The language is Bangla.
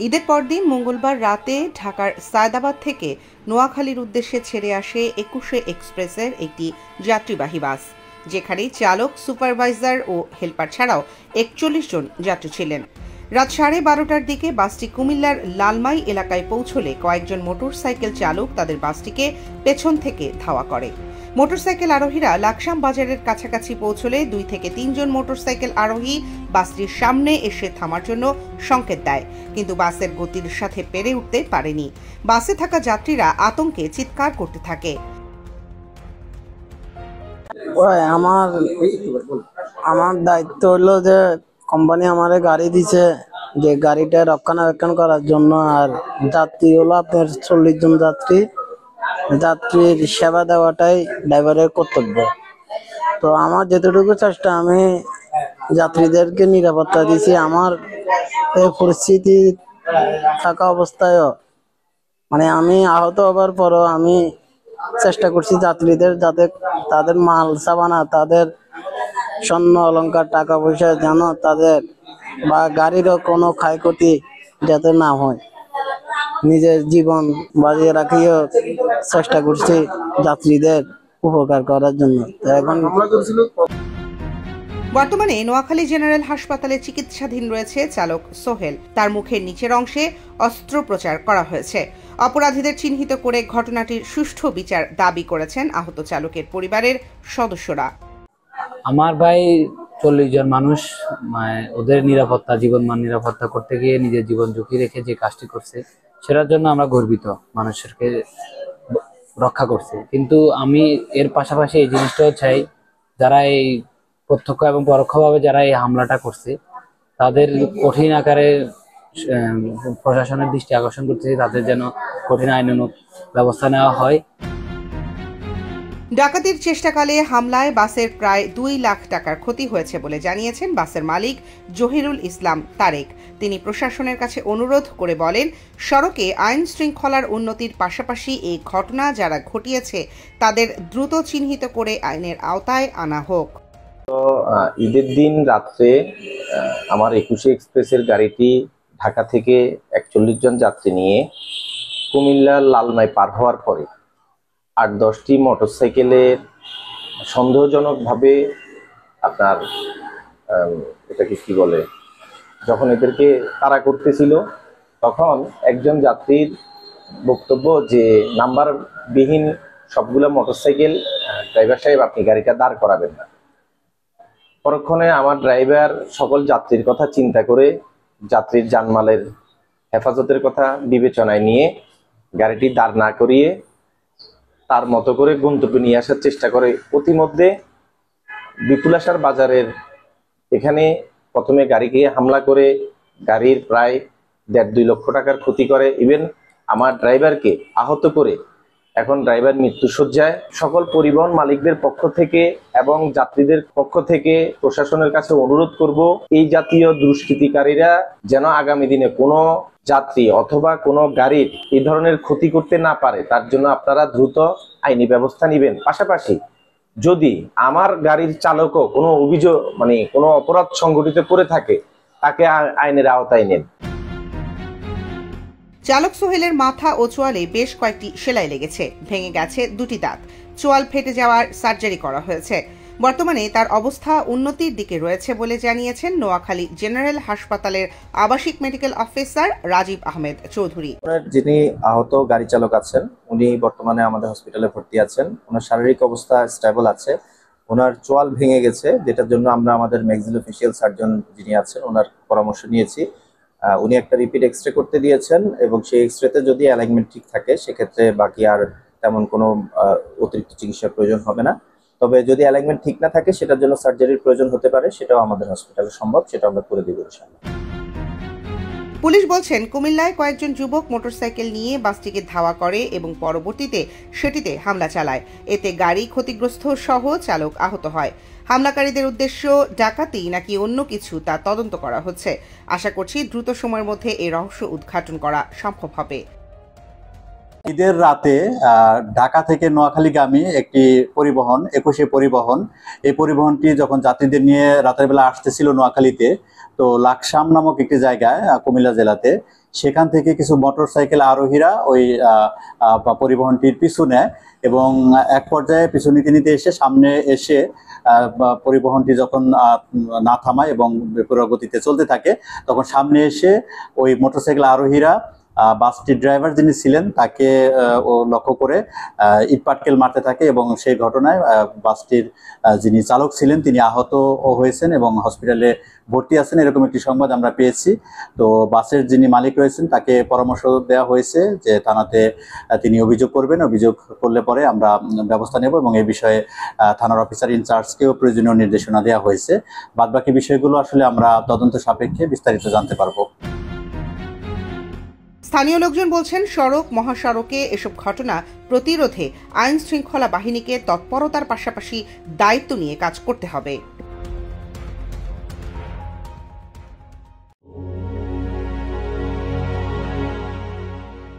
ঈদের পরদিন মঙ্গলবার রাতে ঢাকার সায়দাবাদ থেকে নোয়াখালীর উদ্দেশ্যে ছেড়ে আসে ২১শে এক্সপ্রেসের একটি যাত্রীবাহী বাস, যেখানে চালক, সুপারভাইজার ও হেলপার ছাড়াও ৪১ জন যাত্রী ছিলেন। রাত ১২:৩০টার দিকে বাসটি কুমিল্লার লালমাই এলাকায় পৌঁছলে কয়েকজন মোটরসাইকেল চালক তাদের বাসটিকে পেছন থেকে ধাওয়া করে। মোটরসাইকেল আরোহীরা লাকসাম বাজারের কাছাকাছি পৌঁছলে ২ থেকে ৩ জন মোটরসাইকেল আরোহী বাসটির সামনে এসে থামার জন্য সংকেত দেয়, কিন্তু বাসের গতির সাথে পেরে উঠতে পারেনি। বাসে থাকা যাত্রীরা আতঙ্কে চিৎকার করতে থাকে। আমার দায়িত্ব হলো যে কোম্পানি আমারে গাড়ি দিছে, যে গাড়িটা রক্ষণাবেক্ষণ করার জন্য। আর যাত্রী হলো আপনার ৪০ জন যাত্রীর সেবা দেওয়াটাই ড্রাইভারের কর্তব্য। তো আমার যেটুকু চেষ্টা, আমি যাত্রীদেরকে নিরাপত্তা দিছি। আমার এই পরিস্থিতি থাকা অবস্থায়ও আমি আহত হবার পরও আমি চেষ্টা করছি যাত্রীদের যাতে তাদের মাল সাবানা, তাদের স্বর্ণ অলংকার, টাকা পয়সা যেন তাদের বা গাড়িরও কোনো ক্ষয়ক্ষতি যাতে না হয়, নিজের জীবন বাজিয়ে রাখিও চেষ্টা করছি যাত্রীদের উপকার করার জন্য। এখন বর্তমানে নোয়াখালী জেনারেল হাসপাতালে চিকিৎসাধীন রয়েছে চালক সোহেল। তার মুখের নিচের অংশে অস্ত্রোপচার করা হয়েছে। অপরাধীদের চিহ্নিত করে ঘটনাটির সুষ্ঠু বিচার দাবি করেছেন আহত চালকের পরিবারের সদস্যরা। আমার ভাই ৪০ জন মানুষ, ওদের নিরাপত্তা, জীবনমান নিরাপত্তা করতে গিয়ে নিজের জীবন ঝুঁকি রেখে যে কাজটি করছে, সেটার জন্য আমরা গর্বিত, মানুষকে রক্ষা করছে। কিন্তু আমি এর পাশাপাশি এই জিনিসটাও চাই, যারা এই প্রত্যক্ষ এবং পরোক্ষভাবে যারা এই হামলাটা করছে, তাদের কঠিন আকারে প্রশাসনের দৃষ্টি আকর্ষণ করতেছে, তাদের যেন কঠিন আইনানুগ ব্যবস্থা নেওয়া হয়। ডাকাতির চেষ্টাকালে হামলায় বাসের প্রায় ২ লাখ টাকার ক্ষতি হয়েছে বলে জানিয়েছেন বাসের মালিক জহিরুল ইসলাম তারেক। তিনি প্রশাসনের কাছে অনুরোধ করে বলেন, সড়কে আইন শৃঙ্খলার উন্নতির পাশাপাশি এই ঘটনা যারা ঘটিয়েছে তাদের দ্রুত চিহ্নিত করে আইনের আওতায় আনা হোক। তো ঈদের দিন রাত্রে আমার ২১শে এক্সপ্রেসের গাড়িটি ঢাকা থেকে ৪১ জন যাত্রী নিয়ে কুমিল্লার লালমাই পার হওয়ার পরে ৮-১০টি মোটরসাইকেলের সন্দেহজনকভাবে আপনার এটাকে কি বলে, যখন এদেরকে তাড়া করতেছিল, তখন একজন যাত্রীর বক্তব্য যে নাম্বারবিহীন সবগুলো মোটরসাইকেল, ড্রাইভার সাহেব আপনি গাড়িটা দাঁড় করাবেন না। পরক্ষণে আমার ড্রাইভার সকল যাত্রীর কথা চিন্তা করে, যাত্রীর জানমালের হেফাজতের কথা বিবেচনায় নিয়ে গাড়িটি দাঁড় না করিয়ে তার মতো করে গন্তব্যে নিয়ে আসার চেষ্টা করে। ইতিমধ্যে বিপুলাসার বাজারের এখানে প্রথমে গাড়িকে হামলা করে গাড়ির প্রায় ১.৫-২ লক্ষ টাকার ক্ষতি করে, ইভেন আমার ড্রাইভারকে আহত করে। এখন ড্রাইভার মৃত্যুশয্যায়। সকল পরিবহন মালিকদের পক্ষ থেকে এবং যাত্রীদের পক্ষ থেকে প্রশাসনের কাছে অনুরোধ করব, এই জাতীয় দুষ্কৃতিকারীরা যেন আগামী দিনে কোনো যাত্রী অথবা কোনো গাড়ির এই ধরনের ক্ষতি করতে না পারে, তার জন্য আপনারা দ্রুত আইনি ব্যবস্থা নেবেন। পাশাপাশি যদি আমার গাড়ির চালকও কোনো অভিযোগ কোনো অপরাধ সংঘটিত করে থাকে, তাকে আইনের আওতায় নেন। চালক সোহেলের মাথা ও চোয়ালে বেশ কয়েকটি সেলাই লেগেছে, ভেঙে গেছে ২টি দাঁত, চোয়াল ফেটে যাওয়ার সার্জারি করা হয়েছে। বর্তমানে তার অবস্থা উন্নতির দিকে রয়েছে বলে জানিয়েছেন নোয়াখালী জেনারেল হাসপাতালের আবাসিক মেডিকেল অফিসার রাজীব আহমেদ চৌধুরী। যিনি আহত গাড়ি চালক আছেন, উনি বর্তমানে আমাদের হসপিটালে ভর্তি আছেন। ওনার শারীরিক অবস্থা স্টেবল আছে। ওনার চোয়াল ভেঙে গেছে, যেটার জন্য আমরা আমাদের ম্যাক্সিলোফেশিয়াল সার্জন যিনি আছেন ওনার পরামর্শ নিয়েছি। উনি একটা রিপিট এক্সরে করতে দিয়েছেন, এবং সেই এক্সরেতে যদি অ্যালাইনমেন্ট ঠিক থাকে, সেক্ষেত্রে বাকি আর তেমন কোনো অতিরিক্ত চিকিৎসার প্রয়োজন হবে না। তবে যদি অ্যালাইনমেন্ট ঠিক না থাকে, সেটার জন্য সার্জারির প্রয়োজন হতে পারে, সেটাও আমাদের হসপিটালে সম্ভব, সেটা আমরা করে দেব ইনশাআল্লাহ। পুলিশ বলছেন, কুমিল্লায় কয়েকজন যুবক মোটরসাইকেল নিয়ে বাসটিকে ধাওয়া করে এবং পরবর্তীতে সেটিতে হামলা চালায়। এতে গাড়ি ক্ষতিগ্রস্ত সহ চালক আহত হয়। হামলাকারীদের উদ্দেশ্য ডাকাতি নাকি অন্য কিছু তা তদন্ত করা হচ্ছে। আশা করছি দ্রুত সময়ের মধ্যে এই রহস্য উদ্ঘাটন করা সম্ভব হবে। ঈদের রাতে ঢাকা থেকে নোয়াখালীগামী একটি পরিবহন, ২১শে পরিবহন, এই পরিবহনটি যখন যাত্রীদের নিয়ে রাতের বেলা আসতেছিল নোয়াখালীতে, তো লাকসাম নামক একটি জায়গায় কুমিল্লা জেলাতে, সেখান থেকে কিছু মোটরসাইকেল আরোহীরা ওই পরিবহনটির পিছু নেয় এবং এক পর্যায়ে পিছু নিতে নিতে এসে সামনে এসে পরিবহনটি যখন না থামায় এবং বেপরোয়া গতিতে চলতে থাকে, তখন সামনে এসে ওই মোটরসাইকেল আরোহীরা বাসটির ড্রাইভার যিনি ছিলেন তাকে লক্ষ্য করে ইটপাটকেল মারতে থাকে এবং সেই ঘটনায় বাসটির যিনি চালক ছিলেন তিনি আহত হয়েছেন এবং হসপিটালে ভর্তি আছেন, এরকম একটি সংবাদ আমরা পেয়েছি। তো বাসের যিনি মালিক রয়েছেন তাকে পরামর্শ দেওয়া হয়েছে যে থানাতে তিনি অভিযোগ করবেন, অভিযোগ করলে পরে আমরা ব্যবস্থা নেব এবং এই বিষয়ে থানার অফিসার ইনচার্জকেও প্রয়োজনীয় নির্দেশনা দেওয়া হয়েছে। বাদবাকি বিষয়গুলো আসলে আমরা তদন্ত সাপেক্ষে বিস্তারিত জানতে পারবো। স্থানীয় লোকজন বলছেন, সড়ক মহাসড়কে এসব ঘটনা প্রতিরোধে আইন শৃঙ্খলা বাহিনীকে তৎপরতার পাশাপাশি দায়িত্ব নিয়ে কাজ করতে হবে।